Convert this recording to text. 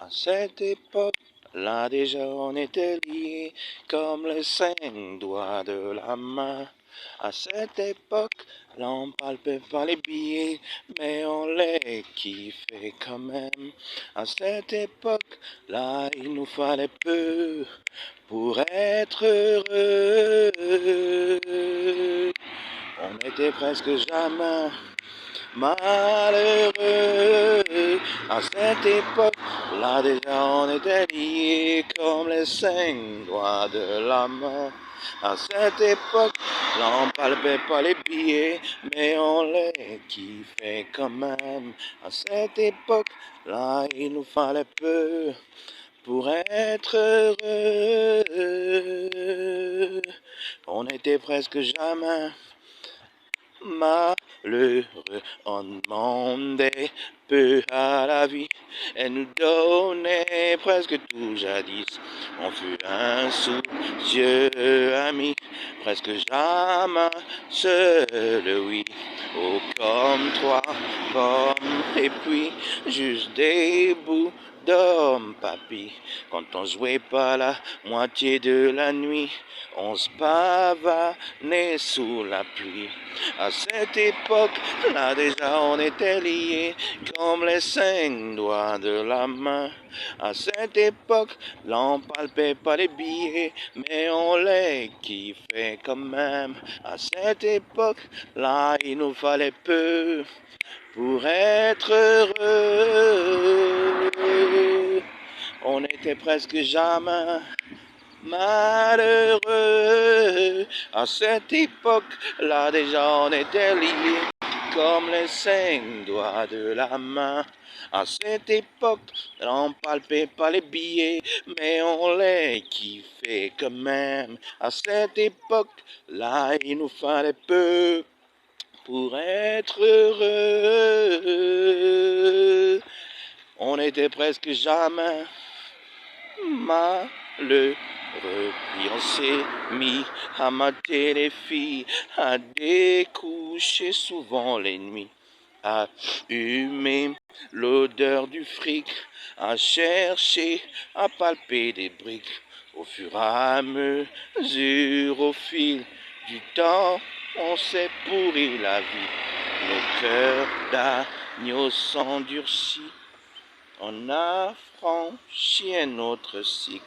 À cette époque-là déjà on était liés comme les 5 doigts de la main. À cette époque-là on palpait pas les billets, mais on les kiffait quand même. À cette époque-là il nous fallait peu pour être heureux. On était presque jamais malheureux. À cette époque-là déjà on était liés comme les 5 doigts de la main. À cette époque-là on palpait pas les billets, mais on les kiffait quand même. À cette époque-là il nous fallait peu pour être heureux. On était presque jamais malheureux, on demandait peu à la vie, elle nous donnait presque tout jadis. On fut un soucieux ami, presque jamais seul, oui. Oh, comme 3 pommes, et puis juste des bouts d'homme, papy. Quand on jouait pas la moitié de la nuit, on se pavanait sous la pluie. À cette époque-là déjà on était liés comme les 5 doigts de la main. À cette époque-là on palpait pas les billets, mais on les kiffait quand même. À cette époque-là il nous fallait peu pour être heureux. On était presque jamais malheureux. À cette époque-là déjà on était liés comme les 5 doigts de la main. À cette époque, on palpait pas les billets, mais on les kiffait quand même. À cette époque-là, il nous fallait peu pour être heureux. On était presque jamais malheureux. Puis on s'est mis à mater les filles, à découcher souvent les nuits, à humer l'odeur du fric, à chercher, à palper des briques. Au fur et à mesure, au fil du temps, on s'est pourri la vie. Nos cœurs d'agneau s'endurcissent. On a franchi un autre cycle.